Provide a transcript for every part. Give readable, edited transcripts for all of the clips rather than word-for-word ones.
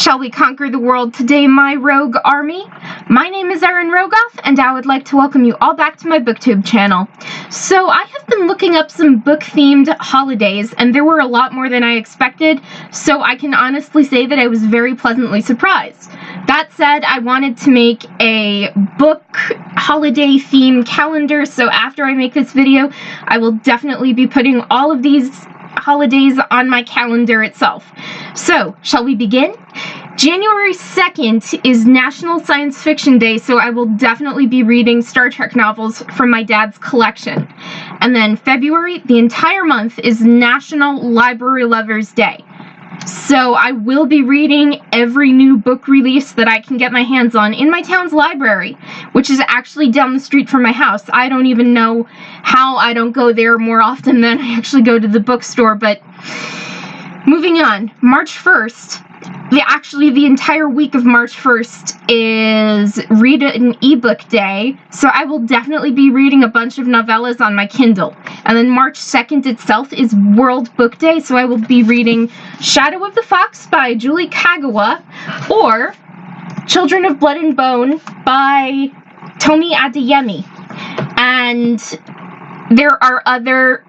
Shall we conquer the world today, my rogue army? My name is Erin Rogoff, and I would like to welcome you all back to my BookTube channel. So I have been looking up some book-themed holidays, and there were a lot more than I expected, so I can honestly say that I was very pleasantly surprised. That said, I wanted to make a book holiday theme calendar, so after I make this video, I will definitely be putting all of these holidays on my calendar itself. So, shall we begin? January 2nd is National Science Fiction Day, so I will definitely be reading Star Trek novels from my dad's collection. And then February, the entire month, is National Library Lovers Day. So I will be reading every new book release that I can get my hands on in my town's library, which is actually down the street from my house. I don't even know how I don't go there more often than I actually go to the bookstore, but moving on. March 1st, the entire week of March 1st is Read an Ebook Day, so I will definitely be reading a bunch of novellas on my Kindle. And then March 2nd itself is World Book Day, so I will be reading Shadow of the Fox by Julie Kagawa, or Children of Blood and Bone by Tomi Adeyemi. And there are not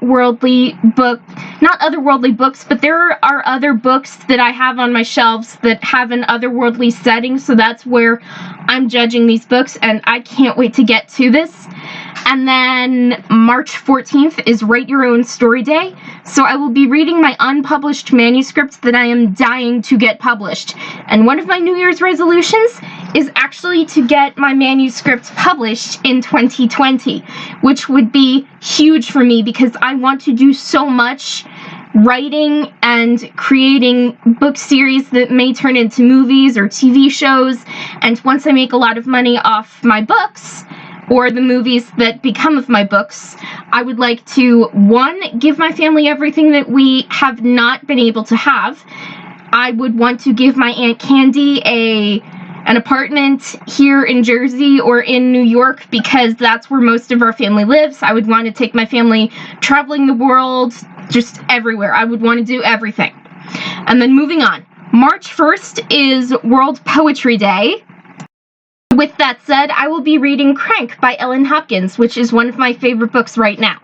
otherworldly books, but there are other books that I have on my shelves that have an otherworldly setting, so that's where I'm judging these books, and I can't wait to get to this. And then March 14th is Write Your Own Story Day, so I will be reading my unpublished manuscripts that I am dying to get published. And one of my New Year's resolutions is actually to get my manuscripts published in 2020, which would be huge for me because I want to do so much writing and creating book series that may turn into movies or TV shows. And once I make a lot of money off my books, or the movies that become of my books, I would like to, one, give my family everything that we have not been able to have. I would want to give my Aunt Candy an apartment here in Jersey or in New York because that's where most of our family lives. I would want to take my family traveling the world, just everywhere. I would want to do everything. And then moving on. March 1st is World Poetry Day. With that said, I will be reading Crank by Ellen Hopkins, which is one of my favorite books right now.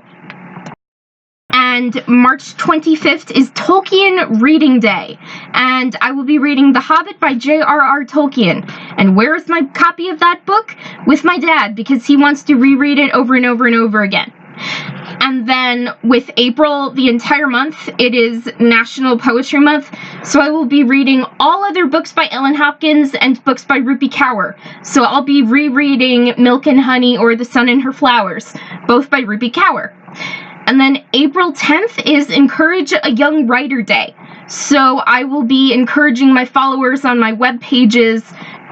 And March 25th is Tolkien Reading Day, and I will be reading The Hobbit by J.R.R. Tolkien. And where is my copy of that book? With my dad, because he wants to reread it over and over and over again. And then with April, the entire month, it is National Poetry Month, so I will be reading all other books by Ellen Hopkins and books by Rupi Kaur. So I'll be rereading Milk and Honey or The Sun and Her Flowers, both by Rupi Kaur. And then April 10th is Encourage a Young Writer Day. So I will be encouraging my followers on my web pages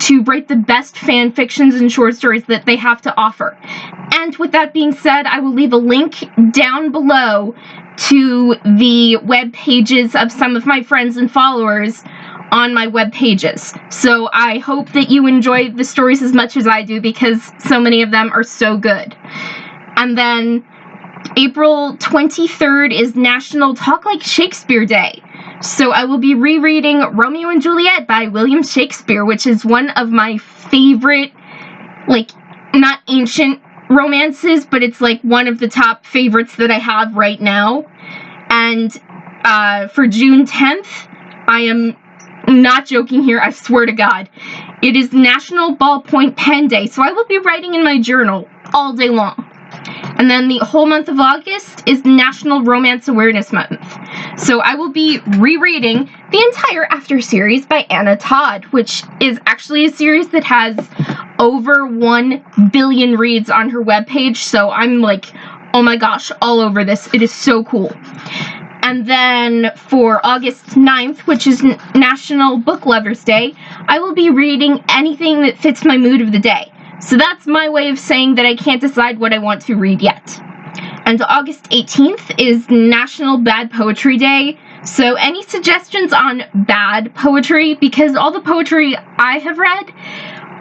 to write the best fan fictions and short stories that they have to offer. And with that being said, I will leave a link down below to the web pages of some of my friends and followers on my web pages. So I hope that you enjoy the stories as much as I do because so many of them are so good. And then April 23rd is National Talk Like Shakespeare Day. So I will be rereading Romeo and Juliet by William Shakespeare, which is one of my favorite, not ancient romances, but it's one of the top favorites that I have right now. And for June 10th, I am not joking here, I swear to God, it is National Ballpoint Pen Day, so I will be writing in my journal all day long. And then the whole month of August is National Romance Awareness Month. So I will be rereading the entire After series by Anna Todd, which is actually a series that has over 1 billion reads on her webpage. So I'm oh my gosh, all over this. It is so cool. And then for August 9th, which is National Book Lovers Day, I will be reading anything that fits my mood of the day. So that's my way of saying that I can't decide what I want to read yet. And August 18th is National Bad Poetry Day. So any suggestions on bad poetry? Because all the poetry I have read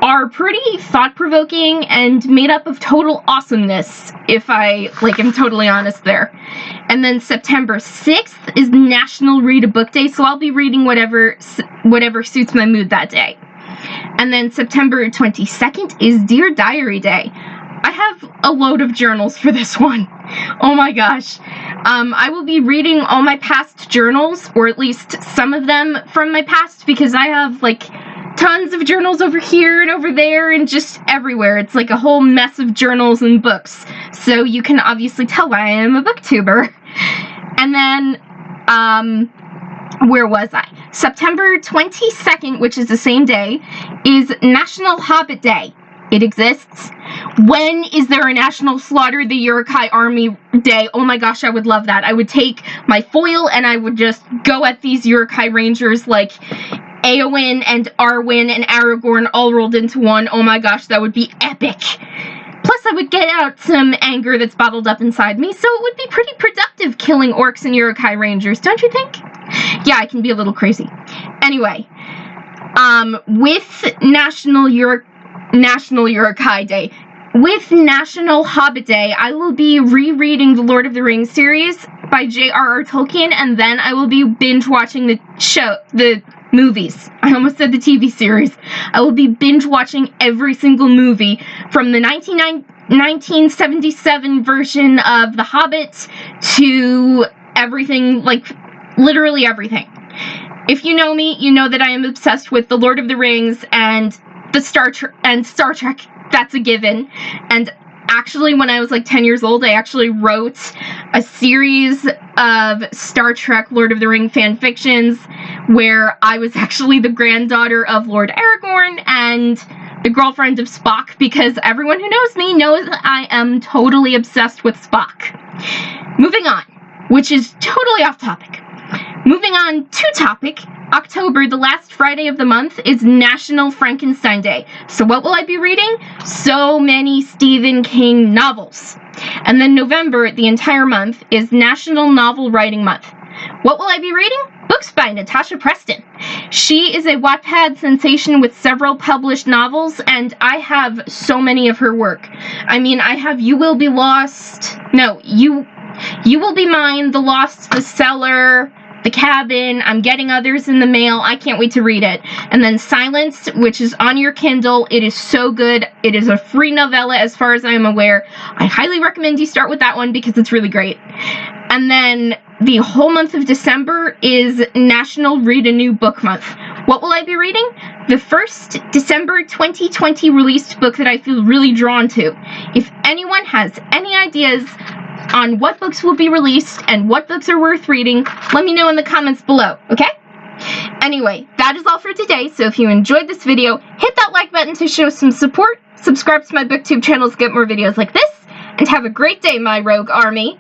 are pretty thought-provoking and made up of total awesomeness, if I, am totally honest there. And then September 6th is National Read a Book Day, so I'll be reading whatever suits my mood that day. And then September 22nd is Dear Diary Day. I have a load of journals for this one. Oh my gosh. I will be reading all my past journals, or at least some of them from my past, because I have, tons of journals over here and over there and just everywhere. It's like a whole mess of journals and books. So you can obviously tell why I am a booktuber. And then, where was I? September 22nd, which is the same day, is National Hobbit Day. It exists. When is there a National Slaughter the Uruk-hai Army Day? Oh my gosh, I would love that. I would take my foil and I would just go at these Uruk-hai Rangers like Eowyn and Arwen and Aragorn all rolled into one. Oh my gosh, that would be epic. Plus, I would get out some anger that's bottled up inside me, so it would be pretty productive killing orcs and Uruk-hai Rangers, don't you think? Yeah, I can be a little crazy. Anyway, with National Uruk-hai Day, with National Hobbit Day, I will be rereading the Lord of the Rings series by J.R.R. Tolkien, and then I will be binge-watching the movies. I almost said the TV series. I will be binge-watching every single movie from the 1977 version of The Hobbit to everything, literally everything. If you know me, you know that I am obsessed with The Lord of the Rings and Star Trek. That's a given. And actually, when I was 10 years old, I actually wrote a series of Star Trek Lord of the Ring fan fictions where I was actually the granddaughter of Lord Aragorn and the girlfriend of Spock, because everyone who knows me knows I am totally obsessed with Spock. Moving on, which is totally off topic. Moving on to topic, October, the last Friday of the month, is National Frankenstein Day. So what will I be reading? So many Stephen King novels. And then November, the entire month, is National Novel Writing Month. What will I be reading? Books by Natasha Preston. She is a Wattpad sensation with several published novels, and I have so many of her work. I mean, I have You Will Be Lost. No, You Will Be Mine, The Lost, The Cellar, The Cabin. I'm getting others in the mail. I can't wait to read it. And then Silence, which is on your Kindle. It is so good. It is a free novella as far as I am aware. I highly recommend you start with that one because it's really great. And then the whole month of December is National Read a New Book Month. What will I be reading? The first December 2020 released book that I feel really drawn to. If anyone has any ideas on what books will be released and what books are worth reading, let me know in the comments below, okay? Anyway, that is all for today, so if you enjoyed this video, hit that like button to show some support, subscribe to my booktube channel to get more videos like this, and have a great day, my rogue army!